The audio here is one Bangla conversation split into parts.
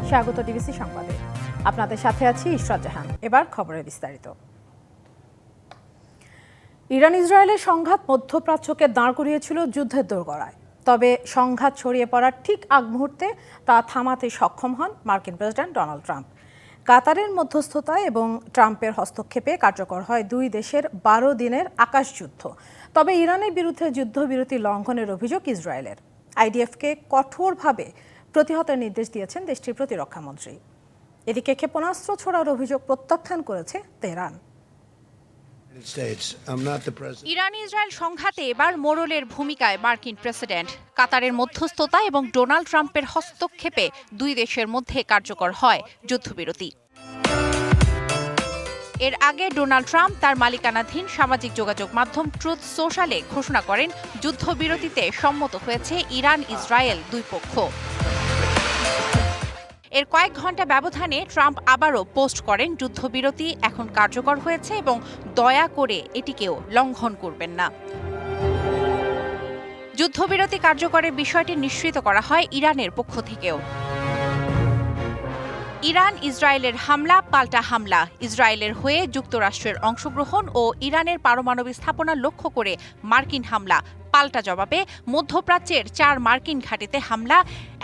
স্বাগত ডিবিসি সংবাদে। আপনাদের সাথে আছি ইশরাত জাহান। এবার খবরের বিস্তারিত। ইরান ইসরায়েলের সংঘাত মধ্যপ্রাচ্যকে দাঁড় করিয়েছিল যুদ্ধের দোরগোড়ায়। তবে সংঘাত ছড়িয়ে পড়ার ঠিক আগ মুহূর্তে তা থামাতে সক্ষম হন মার্কিন প্রেসিডেন্ট ডোনাল্ড ট্রাম্প। কাতারের মধ্যস্থতায় এবং ট্রাম্পের হস্তক্ষেপে কার্যকর হয় দুই দেশের 12 দিনের আকাশযুদ্ধ। তবে ইরানের বিরুদ্ধে যুদ্ধবিরতি লঙ্ঘনের অভিযোগ ইসরায়েলের। আইডিএফকে কঠোরভাবে প্রতিহতের নির্দেশ দিয়েছেন দেশটির প্রতিরক্ষামন্ত্রী। এদিকে ক্ষেপণাস্ত্র ছোড়ার অভিযোগ প্রত্যাখ্যান করেছে তেহরান। ইরান ইসরায়েল সংঘাতে এবার মোড়লের ভূমিকায় মার্কিন প্রেসিডেন্ট। কাতারের মধ্যস্থতা এবং ডোনাল্ড ট্রাম্পের হস্তক্ষেপে দুই দেশের মধ্যে কার্যকর হয় যুদ্ধবিরতি। এর আগে ডোনাল্ড ট্রাম্প তার মালিকানাধীন সামাজিক যোগাযোগ মাধ্যম ট্রুথ সোশ্যালে ঘোষণা করেন যুদ্ধবিরতিতে সম্মত হয়েছে ইরান ইসরায়েল দুই পক্ষ। এর কয়েক ঘন্টা ব্যবধানে ট্রাম্প আবারও পোস্ট করেন যুদ্ধবিরতি এখন কার্যকর হয়েছে এবং দয়া করে এটিকেও লঙ্ঘন করবেন না। যুদ্ধবিরতি কার্যকরের বিষয়টি নিশ্চিত করা হয় ইরানের পক্ষ থেকেও। ইরান ইসরায়েলের হামলা পাল্টা হামলা, ইসরায়েলের হয়ে যুক্তরাষ্ট্রের অংশগ্রহণ ও ইরানের পারমাণবিক স্থাপনা লক্ষ্য করে মার্কিন হামলা, পাল্টা জবাবে মধ্যপ্রাচ্যের 4 মার্কিন ঘাঁটিতে হামলা,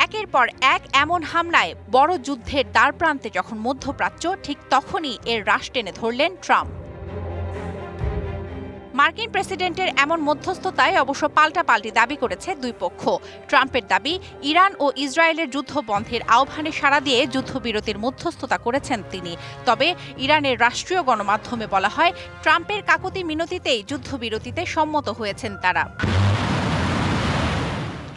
একের পর এক এমন হামলায় বড় যুদ্ধের দ্বারপ্রান্তে যখন মধ্যপ্রাচ্য, ঠিক তখনই এর রাশ টেনে ধরলেন ট্রাম্প। মার্কিন প্রেসিডেন্টের এমন মধ্যস্থতায় অবশ্য পাল্টাপাল্টি দাবি করেছে দুই পক্ষ। ট্রাম্পের দাবি, ইরান ও ইসরায়েলের যুদ্ধ বন্ধের আহ্বানে সাড়া দিয়ে যুদ্ধবিরতির মধ্যস্থতা করেছেন তিনি। তবে ইরানের রাষ্ট্রীয় গণমাধ্যমে বলা হয়, ট্রাম্পের কাকুতি মিনতিতেই যুদ্ধবিরতিতে সম্মত হয়েছেন তারা।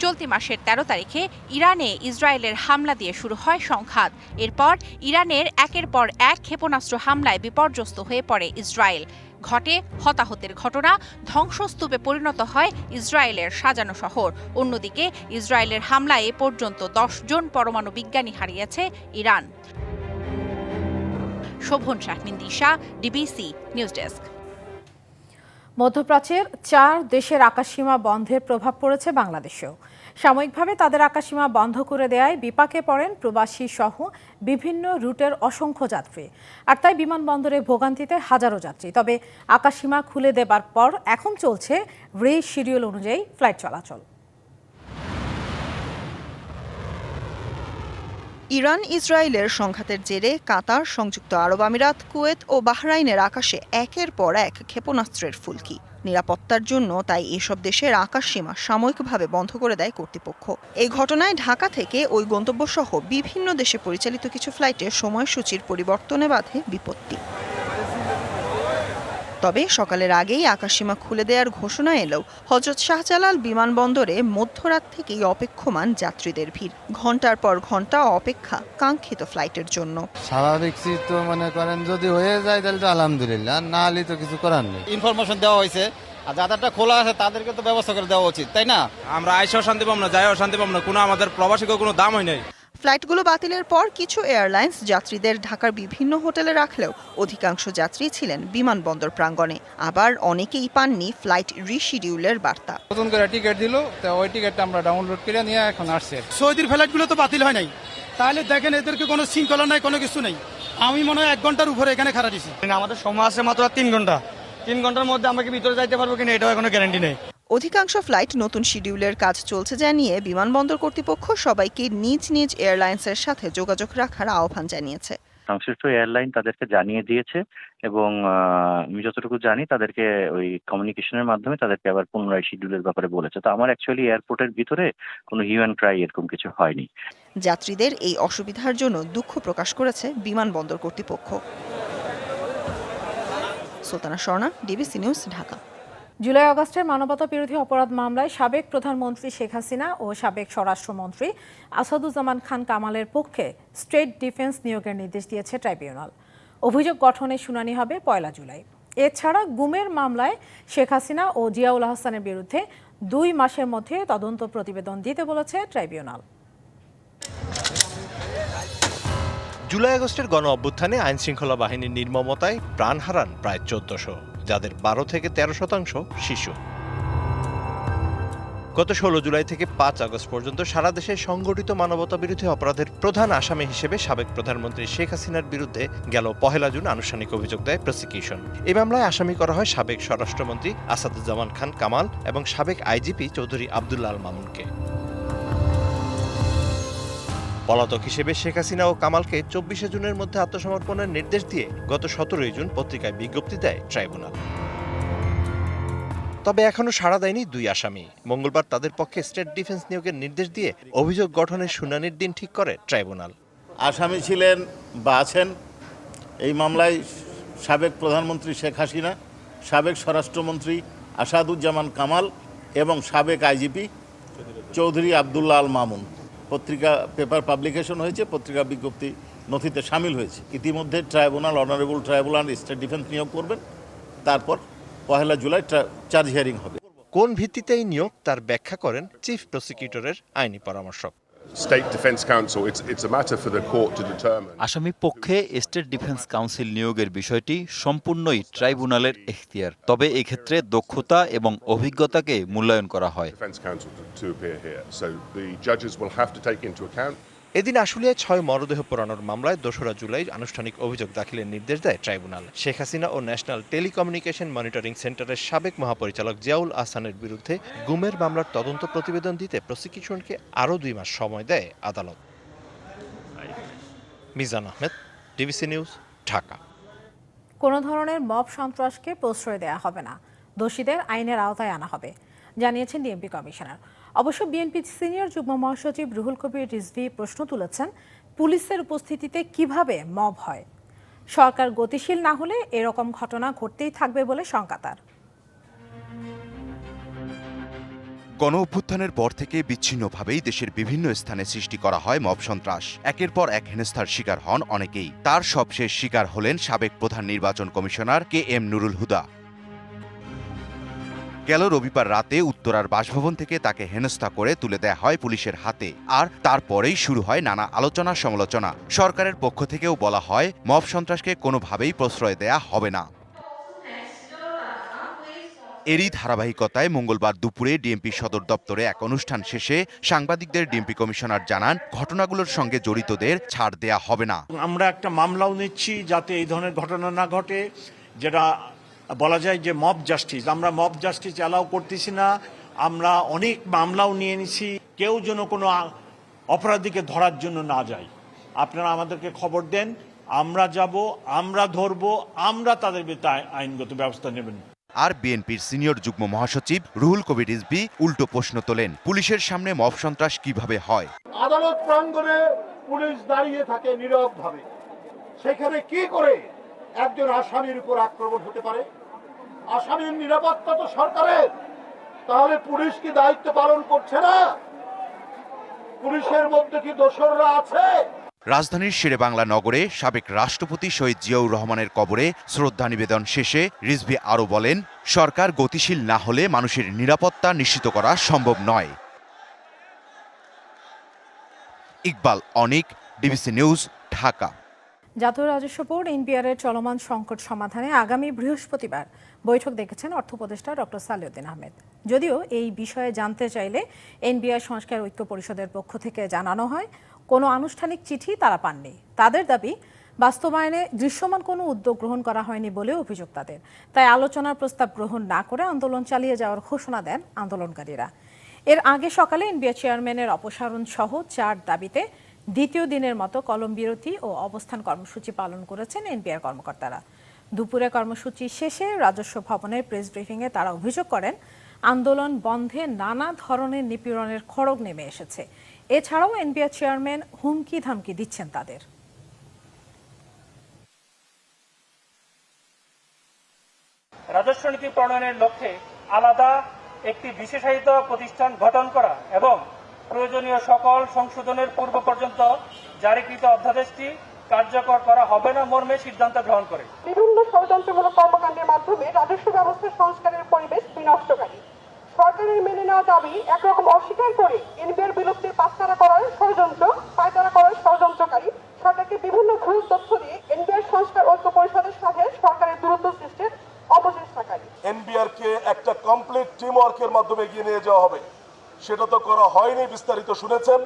চলতি মাসের 13 তারিখে ইরানে ইসরায়েলের হামলা দিয়ে শুরু হয় সংঘাত। এরপর ইরানের একের পর এক ক্ষেপণাস্ত্র হামলায় বিপর্যস্ত হয়ে পড়ে ইসরায়েল। ঘটে হতাহতের ঘটনা, ধ্বংসস্তূপে পরিণত হয় ইসরায়েলের সাজানো শহর। অন্যদিকে ইসরায়েলের হামলায় এ পর্যন্ত 10 জন পরমাণু বিজ্ঞানী হারিয়েছে ইরান। শোভন শাহমিন দিশা, ডিবিসি নিউজ ডেস্ক। মধ্যপ্রাচ্যের 4 দেশের আকাশসীমা বন্ধের প্রভাব পড়েছে বাংলাদেশেও। সাময়িকভাবে তাদের আকাশসীমা বন্ধ করে দেয়ায় বিপাকে পড়েন প্রবাসী সহ বিভিন্ন রুটের অসংখ্য যাত্রী। আর তাই বিমানবন্দরে ভোগান্তিতে হাজারো যাত্রী। তবে আকাশসীমা খুলে দেবার পর এখন চলছে শিডিউল অনুযায়ী ফ্লাইট চলাচল। ইরান ইসরায়েলের সংঘাতের জেরে কাতার, সংযুক্ত আরব আমিরাত, কুয়েত ও বাহরাইনের আকাশে একের পর এক ক্ষেপণাস্ত্রের ফুলকি। নিরাপত্তার জন্য তাই এসব দেশের আকাশসীমা সাময়িকভাবে বন্ধ করে দেয় কর্তৃপক্ষ। এই ঘটনায় ঢাকা থেকে ওই গন্তব্যসহ বিভিন্ন দেশে পরিচালিত কিছু ফ্লাইটের সময়সূচির পরিবর্তনে বাধে বিপত্তি। তবে সকালের আগেই আকাশসীমা খুলে দেওয়ার ঘোষণা এলেও হযরত শাহজালাল বিমানবন্দরে মধ্যরাত থেকেই অপেক্ষমান যাত্রীদের ভিড়। ঘন্টার পর ঘন্টা অপেক্ষা কাঙ্ক্ষিত ফ্লাইটের জন্য। স্বাভাবিক তো মনে করেন যদি হয়ে যায় তাহলে তো আলহামদুলিল্লাহ, না হলে তো কিছু করার নেই। ইনফরমেশন দেওয়া হয়েছে, আর যাদেরটা খোলা আছে তাদেরকে তো ব্যবস্থা করে দেওয়া উচিত, তাই না? আমরা আইসাও শান্তি পাবো না, যাইও শান্তি পাবো না, কোনো আমাদের প্রবাসীকেও কোনো দাম হয় নাই। ফ্লাইটগুলো বাতিলের পর কিছু এয়ারলাইন্স যাত্রীদের ঢাকার বিভিন্ন হোটেলে রাখলেও অধিকাংশ যাত্রী ছিলেন বিমানবন্দর প্রাঙ্গণে। আবার অনেকেই পাননি ফ্লাইট রিশিডিউলের বার্তা। নতুন করে টিকিট দিল, তো ওই টিকিটটা আমরা ডাউনলোড করে নিয়ে এখন আসছে। সৌদির ফ্লাইটগুলো তো বাতিল হয় নাই, তাহলে দেখেন এদেরকে কোনো শৃঙ্খলা নাই, কোনো কিছু নেই। আমি মনে হয় 1 ঘন্টার উপরে এখানে খাড়া দিছি। আমাদের সময় আছে মাত্র 3 ঘন্টা। 3 ঘন্টার মধ্যে আমরা কি ভিতরে যাইতে পারবো কিনা এটাও এখনো গ্যারান্টি নেই। অধিকাংশ ফ্লাইট নতুন শিডিউলের কাজ চলছে জানিয়ে বিমানবন্দর কর্তৃপক্ষ সবাইকে নিজ নিজ এয়ারলাইন্সের সাথে যোগাযোগ রাখার আহ্বান জানিয়েছে। সংশ্লিষ্ট এয়ারলাইন তাদেরকে জানিয়ে দিয়েছে এবং আমি যতটুকু জানি তাদেরকে ওই কমিউনিকেশনের মাধ্যমে তাদেরকে আবার পুনরায় শিডিউলের ব্যাপারে বলেছে। তো আমার অ্যাকচুয়ালি এয়ারপোর্টের ভিতরে কোনো হিউম্যান ক্রাই এরকম কিছু হয়নি। যাত্রীদের এই অসুবিধার জন্য দুঃখ প্রকাশ করেছে বিমানবন্দর কর্তৃপক্ষ। Sultana Swarna, DBC news, Dhaka. July আগস্টের মানবতা বিরোধী অপরাধ মামলায় সাবেক প্রধানমন্ত্রী শেখ হাসিনা ও সাবেক স্বরাষ্ট্রমন্ত্রী আসাদুজ্জামান খান কামালের পক্ষে স্টেট ডিফেন্স নিয়োগের নির্দেশ দিয়েছে ট্রাইব্যুনাল। অভিযোগ গঠনের শুনানি হবে 1 জুলাই। এছাড়া গুমের মামলায় শেখ হাসিনা ও জিয়াউল হাসানের বিরুদ্ধে 2 মাসের মধ্যে তদন্ত প্রতিবেদন দিতে বলেছে ট্রাইব্যুনাল। জুলাই আগস্টের গণ অভ্যুত্থানে আইনশৃঙ্খলা বাহিনীর নির্মমতায় প্রাণ হারান প্রায় 1400, যাদের 12 থেকে 13% শিশু। গত 16 জুলাই থেকে 5 আগস্ট পর্যন্ত সারা দেশে সংগঠিত মানবতা বিরোধী অপরাধের প্রধান আসামি হিসেবে সাবেক প্রধানমন্ত্রী শেখ হাসিনার বিরুদ্ধে গেল 1 জুন আনুষ্ঠানিক অভিযোগ দেয় প্রসিকিউশন। এই মামলায় আসামি করা হয় সাবেক স্বরাষ্ট্রমন্ত্রী আসাদুজ্জামান খান কামাল এবং সাবেক আইজিপি চৌধুরী আব্দুল্লাহ আল মামুনকে। পলাতক হিসেবে শেখ হাসিনা ও কামালকে 24 জুনের মধ্যে আত্মসমর্পণের নির্দেশ দিয়ে গত 17 জুন পত্রিকায় বিজ্ঞপ্তি দেয় ট্রাইব্যুনাল। তবে এখনো সাড়া দেয়নি দুই আসামি। মঙ্গলবার তাদের পক্ষে স্টেট ডিফেন্স নিয়োগের নির্দেশ দিয়ে অভিযোগ গঠনের শুনানির দিন ঠিক করে ট্রাইব্যুনাল। আসামি ছিলেন বা আছেন এই মামলায় সাবেক প্রধানমন্ত্রী শেখ হাসিনা, সাবেক স্বরাষ্ট্রমন্ত্রী আসাদুজ্জামান কামাল এবং সাবেক আইজিপি চৌধুরী আব্দুল্লাহ আল মামুন। পত্রিকা পেপার পাবলিকেশন হয়েছে, পত্রিকা বিজ্ঞপ্তি নথিতে সামিল হয়েছে। ইতিমধ্যে tribunal honourable tribunal state defence নিয়োগ করবেন, তারপর 1 জুলাই চার্জ হিয়ারিং হবে। কোন ভিত্তিতে এই নিয়োগ তার ব্যাখ্যা করেন চিফ প্রসিকিউটরের আইনি পরামর্শক। আসামি পক্ষে স্টেট ডিফেন্স কাউন্সিল নিয়োগের বিষয়টি সম্পূর্ণই ট্রাইব্যুনালের এখতিয়ার, তবে এক্ষেত্রে দক্ষতা এবং অভিজ্ঞতাকে মূল্যায়ন করা হয়। এদিন আশুলিয়ায় 6 মরদেহ পোড়ানোর মামলায় 2 জুলাই আনুষ্ঠানিক অভিযোগ দাখিলের নির্দেশ দেয় ট্রাইব্যুনাল। শেখ হাসিনা ও ন্যাশনাল টেলিকমিউনিকেশন মনিটরিং সেন্টারের সাবেক মহাপরিচালক জিয়াউল আহসানের বিরুদ্ধে গুমের মামলার তদন্ত প্রতিবেদন দিতে প্রসিকিউশনকে আরও 2 মাস সময় দেয় আদালত। Mizan Ahmed, DBC news, Dhaka. কোনো ধরনের মব সন্ত্রাসকে প্রশ্রয় দেওয়া হবে না, দোষীদের আইনের আওতায় আনা হবে, জানিয়েছেন ডিএমপি কমিশনার। অবশ্য বিএনপি সিনিয়র যুগ্ম মহাসচিব রুহুল কবির রিজভী প্রশ্ন তুলেছেন, পুলিশের উপস্থিতিতে কিভাবে মব হয়? সরকার গতিশীল না হলে এরকম ঘটনা ঘটতেই থাকবে বলে শঙ্কা তার। গণ অভ্যুত্থানের পর থেকে বিচ্ছিন্নভাবেই দেশের বিভিন্ন স্থানে সৃষ্টি করা হয় মব সন্ত্রাস। একের পর এক হেনস্থার শিকার হন অনেকেই। তার সবশেষ শিকার হলেন সাবেক প্রধান নির্বাচন কমিশনার KM নুরুল হুদা। গেল রবিবার রাতে উত্তরার বাসভবন থেকে তাকে হেনস্থা করে তুলে দেয়া হয় পুলিশের হাতে, আর তারপরেই শুরু হয় নানা আলোচনা সমালোচনা। সরকারের পক্ষ থেকেও বলা হয় মব সন্ত্রাসকে কোনোভাবেই প্রশ্রয় দেয়া হবে না। এরই ধারাবাহিকতায় মঙ্গলবার দুপুরে ডিএমপি সদর দপ্তরে এক অনুষ্ঠান শেষে সাংবাদিকদের ডিএমপি কমিশনার জানান, ঘটনাগুলোর সঙ্গে জড়িতদের ছাড় দেয়া হবে না। আমরা একটা মামলাও নিচ্ছি যাতে এই ধরনের ঘটনা না ঘটে, যেটা বলা যায় যে মব জাস্টিস। আমরা মব জাস্টিস অ্যালাউ করতেছি না। আমরা অনেক মামলাও নিয়ে নিছি, কেউ যেন কোনো অপরাধীকে ধরার জন্য না যায়। আপনারা আমাদেরকে খবর দেন, আমরা যাব, আমরা ধরব, আমরা তাদের বিরুদ্ধে আইনগত ব্যবস্থা নেবেন। আর বিএনপির সিনিয়র যুগ্ম মহাসচিব রুহুল কবির রিজভী উল্টো প্রশ্ন তোলেন, পুলিশের সামনে মব সন্ত্রাস কিভাবে হয়? আদালত প্রাঙ্গণে পুলিশ দাঁড়িয়ে থাকে নীরবভাবে, সেখানে কি করে একজন আসামির উপর আক্রমণ হতে পারে? আসামির নিরাপত্তা তো সরকারের, তাহলে পুলিশ কি দায়িত্ব পালন করছে না? পুলিশের মধ্যে কি দোসররা আছে? রাজধানীর শেরেবাংলা নগরে সাবেক রাষ্ট্রপতি শহীদ জিয়াউর রহমানের কবরে শ্রদ্ধা নিবেদন শেষে রিজভী আরও বলেন, সরকার গতিশীল না হলে মানুষের নিরাপত্তা নিশ্চিত করা সম্ভব নয়। ইকবাল অনিক, ডিবিসি নিউজ, ঢাকা। জাতীয় রাজস্ব বোর্ড এনবিআর এর চলমান সংকট সমাধানে আগামী বৃহস্পতিবার বৈঠক ডেকেছেন অর্থ উপদেষ্টা ডক্টর সালেউদ্দিন আহমেদ। যদিও এই বিষয়ে জানতে চাইলে এনবিআর সংস্কার ঐক্য পরিষদের পক্ষ থেকে জানানো হয়, কোনো আনুষ্ঠানিক চিঠি তারা পাননি। তাদের দাবি, বাস্তবায়নে দৃশ্যমান কোনো উদ্যোগ গ্রহণ করা হয়নি বলে অভিযোগ তাদের। তাই আলোচনার প্রস্তাব গ্রহণ না করে আন্দোলন চালিয়ে যাওয়ার ঘোষণা দেন আন্দোলনকারীরা। এর আগে সকালে এনবিআর চেয়ারম্যানের অপসারণ সহ 4 দাবিতে দ্বিতীয় দিনের মতো কলম বিরতি ও অবস্থান কর্মসূচি পালন করেছেন এনবিআর কর্মকর্তারা। দুপুরে কর্মসূচি শেষে রাজস্ব ভবনের প্রেস ব্রিফিংয়ে তারা অভিযোগ করেন, আন্দোলন বন্ধে নানা ধরনের নিপীড়নের খড়গ নেমে এসেছে। এছাড়াও এনবিআর চেয়ারম্যান হুমকি ধামকি দিচ্ছেন তাদের। রাজস্ব নীতি প্রণয়নের লক্ষ্যে আলাদা একটি বিশেষায়িত প্রতিষ্ঠান গঠন করা এবং প্রয়োজনীয় সকল সংশোধনের পূর্ব পর্যন্ত জারিকৃত অধ্যাদেশটি কার্যকর করা হবে না মর্মে সিদ্ধান্ত গ্রহণ করে বিভিন্ন ষড়যন্ত্রমূলক কর্মকাণ্ডের মাধ্যমে রাজস্ব ব্যবস্থা সংস্কারের পরিবেশ বিনষ্টকারী সরকারের মেনে নেওয়া দাবি একরকম অস্বীকার করে এনবিআর বিলুপ্তির পায়তারা করার ষড়যন্ত্রকারী সরকারকে বিভিন্ন ভুল তথ্য দিয়ে এনবিআর সংস্কার ঐক্য পরিষদের সাথে সরকারের দূরত্ব সৃষ্টির অপচেষ্টাকারী। এনবিআর কে একটা কমপ্লিট টিম ওয়ার্কের মাধ্যমে এগিয়ে নিয়ে যাওয়া হবে। সেটা তো করা হয়নি, বিস্তারিত শুনেছেন।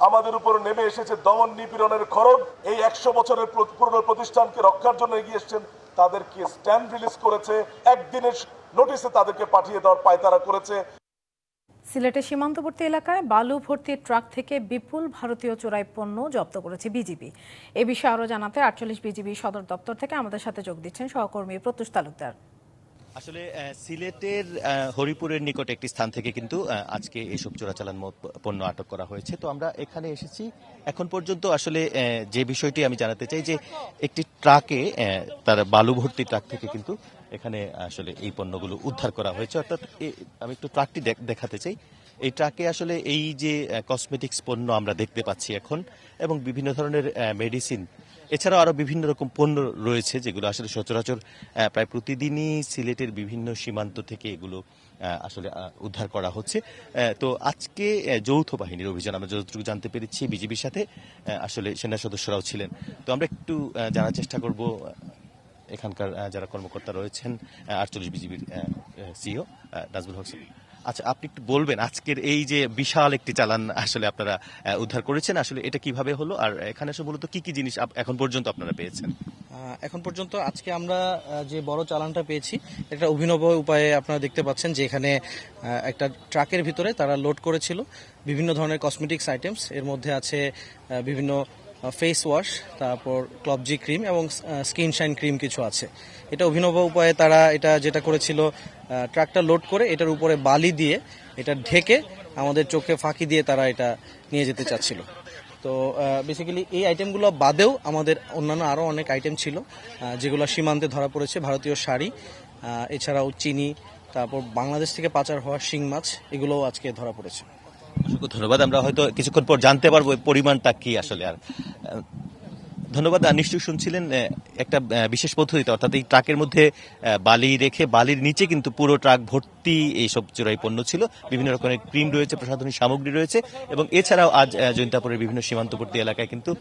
আমাদের উপর নেমে এসেছে দমন নিপীড়নের খড়গ। এই 100 বছরের পুরনো প্রতিষ্ঠানকে রক্ষার জন্য এগিয়ে এসেছেন, তাদেরকে স্ট্যান্ড রিলিজ করেছে, একদিনের নোটিশে তাদেরকে পাঠিয়ে দেওয়ার পায়তারা করেছে। সিলেটের সীমান্তবর্তী এলাকায় বালু ভর্তি ট্রাক থেকে বিপুল ভারতীয় চোরাই পণ্য জব্দ করেছে বিজিবি। এ বিষয়ে আরও জানাতে 48 বিজিবি সদর দপ্তর থেকে আমাদের সাথে যোগ দিচ্ছেন সহকর্মী প্রত্যুষ তালুকদার। আসলে সিলেটের হরিপুরের নিকট একটি স্থান থেকে কিন্তু আজকে এইসব চোরাচালান পণ্য আটক করা হয়েছে। তো আমরা এখানে এসেছি। এখন পর্যন্ত আসলে যে বিষয়টি আমি জানাতে চাই যে একটি ট্রাকে তার বালু ভর্তি ট্রাক থেকে কিন্তু এখানে আসলে এই পণ্যগুলো উদ্ধার করা হয়েছে। অর্থাৎ আমি একটু ট্রাকটি দেখাতে চাই। এই ট্রাকে আসলে এই যে কসমেটিক্স পণ্য আমরা দেখতে পাচ্ছি এখন, এবং বিভিন্ন ধরনের মেডিসিন, এছাড়াও আরো বিভিন্ন রকম পণ্য রয়েছে যেগুলো আসলে সচরাচর প্রায় প্রতিদিনই সিলেটের বিভিন্ন সীমান্ত থেকে এগুলো আসলে উদ্ধার করা হচ্ছে। তো আজকে যৌথ বাহিনীর অভিযান আমরা যতটুকু জানতে পেরেছি বিজিবির সাথে আসলে সেনা সদস্যরাও ছিলেন। তো আমরা একটু জানার চেষ্টা করব এখানকার যারা কর্মকর্তা রয়েছেন, 48 বিজিবির সিও নাজমুল হক। আচ্ছা, আপনি একটু বলবেন আজকের এই যে বিশাল একটি চালান আসলে আপনারা উদ্ধার করেছেন, আসলে এটা কিভাবে হলো, আর এখানে আসলে মূলত কি কি জিনিস এখন পর্যন্ত আপনারা পেয়েছেন? এখন পর্যন্ত আজকে আমরা যে বড় চালানটা পেয়েছি এটা অভিনব উপায়ে আপনারা দেখতে পাচ্ছেন যে এখানে একটা ট্রাকের ভিতরে তারা লোড করেছিল বিভিন্ন ধরনের কসমেটিক্স আইটেমস। এর মধ্যে আছে বিভিন্ন ফেস ওয়াশ, তারপর ক্লবজি ক্রিম এবং স্কিন শাইন ক্রিম কিছু আছে। এটা অভিনব উপায়ে তারা এটা যেটা করেছিল, ট্রাকটা লোড করে এটার উপরে বালি দিয়ে এটা ঢেকে আমাদের চোখে ফাঁকি দিয়ে তারা এটা নিয়ে যেতে চাচ্ছিল। তো বেসিক্যালি এই আইটেমগুলো বাদেও আমাদের অন্যান্য আরও অনেক আইটেম ছিল যেগুলো সীমান্তে ধরা পড়েছে। ভারতীয় শাড়ি, এছাড়াও চিনি, তারপর বাংলাদেশ থেকে পাচার হওয়া শিং মাছ, এগুলোও আজকে ধরা পড়েছে। অসংখ্য ধন্যবাদ। আমরা হয়তো কিছুক্ষণ পর জানতে পারবো পরিমাণটা কি আসলে। আর ধন্যবাদ। নিশ্চয়ই শুনছিলেন একটা বিশেষ পদ্ধতিতে, অর্থাৎ এই ট্রাকের মধ্যে বালি রেখে বালির নিচে কিন্তু পুরো ট্রাক ভর্তি এইসব চোরাই পণ্য ছিল। বিভিন্ন রকমের ক্রিম রয়েছে, প্রসাধনী সামগ্রী রয়েছে, এবং এছাড়াও আজ জৈন্তাপুরের বিভিন্ন সীমান্তবর্তী এলাকায় কিন্তু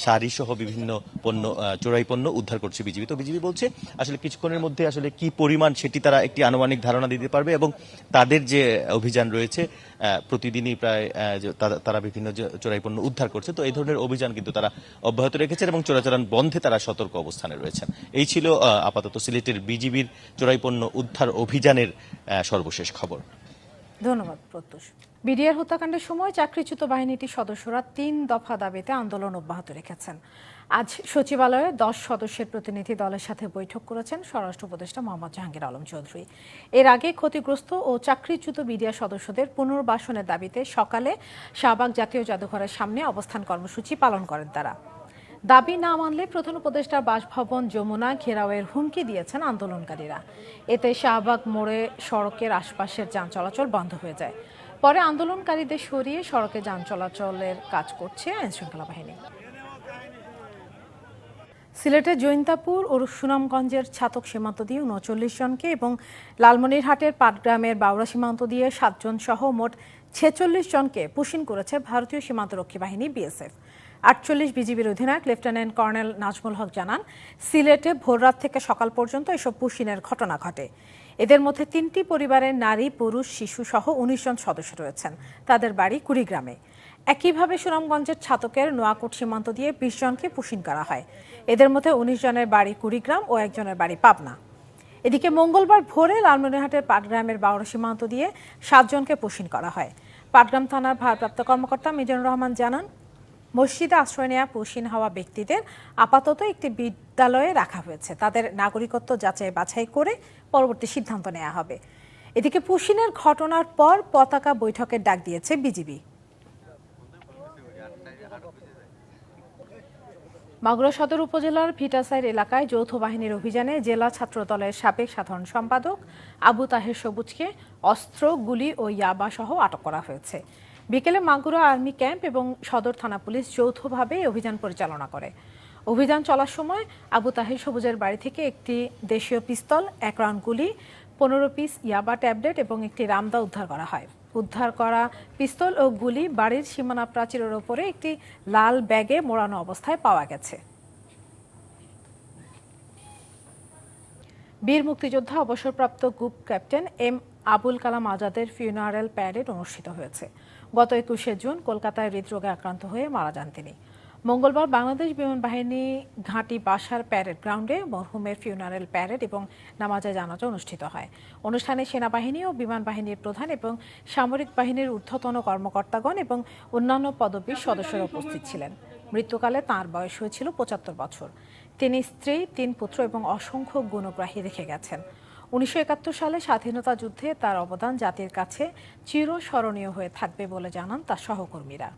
শাড়ি সহ বিভিন্ন পণ্য, চোরাই পণ্য উদ্ধার করছে বিজিবি। তো বিজিবি বলছে আসলে কিছুক্ষণের মধ্যে আসলে কি পরিমাণ সেটি তারা একটি আনুমানিক ধারণা দিতে পারবে, এবং তাদের যে অভিযান রয়েছে প্রতিদিনই প্রায় তারা বিভিন্ন চোরাই পণ্য উদ্ধার করছে। তো এই ধরনের অভিযান কিন্তু তারা অব্যাহত রেখেছেন এবং চোরাচালান বন্ধে তারা সতর্ক অবস্থানে রয়েছেন। এই ছিল আপাতত সিলেটের বিজিবির চোরাই পণ্য উদ্ধার অভিযানের সর্বশেষ খবর। ধন্যবাদ প্রত্যুষ। বিডিআর হত্যাকাণ্ডের সময় চাকরিচ্যুত বাহিনীটির সদস্যরা 3 দফা দাবিতে আন্দোলন অব্যাহত রেখেছেন। আজ সচিবালয়ে 10 সদস্যের প্রতিনিধি দলের সাথে বৈঠক করেছেন স্বরাষ্ট্র উপদেষ্টা মোহাম্মদ জাহাঙ্গীর আলম চৌধুরী। এর আগে ক্ষতিগ্রস্ত ও চাকরিচ্যুত বিডিআর সদস্যদের পুনর্বাসনের দাবিতে সকালে শাহবাগ জাতীয় জাদুঘরের সামনে অবস্থান কর্মসূচি পালন করেন তারা। দাবি না মানলে প্রধান উপদেষ্টার বাসভবন যমুনা ঘেরাওয়ের হুমকি দিয়েছেন আন্দোলনকারীরা। এতে শাহবাগ মোড়ে সড়কের আশপাশের যান চলাচল বন্ধ হয়ে যায়। পরে আন্দোলনকারীদের সরিয়ে সড়কে যান চলাচলের কাজ করছে আইনশৃঙ্খলা বাহিনী। সিলেটের জৈন্তাপুর ও সুনামগঞ্জের ছাতক সীমান্ত দিয়ে 39 জনকে এবং লালমনিরহাটের পাটগ্রামের বাউড়া সীমান্ত দিয়ে 7 জন সহ মোট 46 জনকে পুশিন করেছে ভারতীয় সীমান্তরক্ষী বাহিনী বিএসএফ। 48 বিজিবির অধিনায়ক লেফটেন্যান্ট কর্নেল নাজমুল হক জানান, সিলেটে ভোররাত থেকে সকাল পর্যন্ত এসব পুশিনের ঘটনা ঘটে। এদের মধ্যে 3টি পরিবারের নারী, পুরুষ, শিশু সহ 19 জন সদস্য রয়েছেন। তাদের বাড়ি কুড়িগ্রামে। একইভাবে সুনামগঞ্জের ছাতকের নোয়াকোট সীমান্ত দিয়ে 20 জনকে পুশিন করা হয়। এদের মধ্যে 19 জনের বাড়ি কুড়িগ্রাম ও একজনের বাড়ি পাবনা। এদিকে মঙ্গলবার ভোরে লালমনিরহাটের পাটগ্রামের বাউড়া সীমান্ত দিয়ে 7 জনকে পুশিন করা হয়। পাটগ্রাম থানার ভারপ্রাপ্ত কর্মকর্তা মিজানুর রহমান জানান, মসজিদে আশ্রয় নেওয়া পুশিন হওয়া ব্যক্তিদের আপাতত একটি বিদ্যালয়ে রাখা হয়েছে। তাদের নাগরিকত্ব যাচাই বাছাই করে পরবর্তী সিদ্ধান্ত নেওয়া হবে। এদিকে পুশিনের ঘটনার পর পতাকা বৈঠকের ডাক দিয়েছে বিজিবি। মাগুরা সদর উপজেলার ভিটাসাইর এলাকায় যৌথ বাহিনীর অভিযানে জেলা ছাত্র দলের সাবেক সাধারণ সম্পাদক আবু তাহের সবুজকে অস্ত্র, গুলি ও ইয়াবা সহ আটক করা হয়েছে। বিকেলে মাগুরা আর্মি ক্যাম্প এবং সদর থানা পুলিশ যৌথভাবে অভিযান পরিচালনা করে। অভিযান চলার সময় আবু তাহের সবুজের বাড়ি থেকে একটি দেশীয় পিস্তল, 1 রাউন্ড গুলি, 15 পিস ইয়াবা ট্যাবলেট এবং একটি রামদা উদ্ধার করা হয়। উদ্ধার করা পিস্তল ও গুলি বাড়ির সীমানা প্রাচীরের ওপরে একটি লাল ব্যাগে মোড়ানো অবস্থায় পাওয়া গেছে। বীর মুক্তিযোদ্ধা অবসরপ্রাপ্ত group captain M Abul Kalam আজাদের ফিউনারেল প্যারেড অনুষ্ঠিত হয়েছে। গত 21শে জুন কলকাতায় হৃদরোগে আক্রান্ত হয়ে মারা যান তিনি। মঙ্গলবার বাংলাদেশ বিমান বাহিনী ঘাঁটি বাসার প্যারেড গ্রাউন্ডে মরহুমের ফিউনারেল প্যারেড এবং নামাজে জানাজা অনুষ্ঠিত হয়। অনুষ্ঠানে সেনাবাহিনী ও বিমান বাহিনীর প্রধান এবং সামরিক বাহিনীর ঊর্ধ্বতন কর্মকর্তাগণ এবং অন্যান্য পদবীর সদস্যরা উপস্থিত ছিলেন। মৃত্যুকালে তাঁর বয়স হয়েছিল 75 বছর। তিনি স্ত্রী, 3 পুত্র এবং অসংখ্য গুণগ্রাহী রেখে গেছেন। 1971 সালে স্বাধীনতা যুদ্ধে তার অবদান জাতির কাছে চিরস্মরণীয় হয়ে থাকবে বলে জানান তার সহকর্মীরা।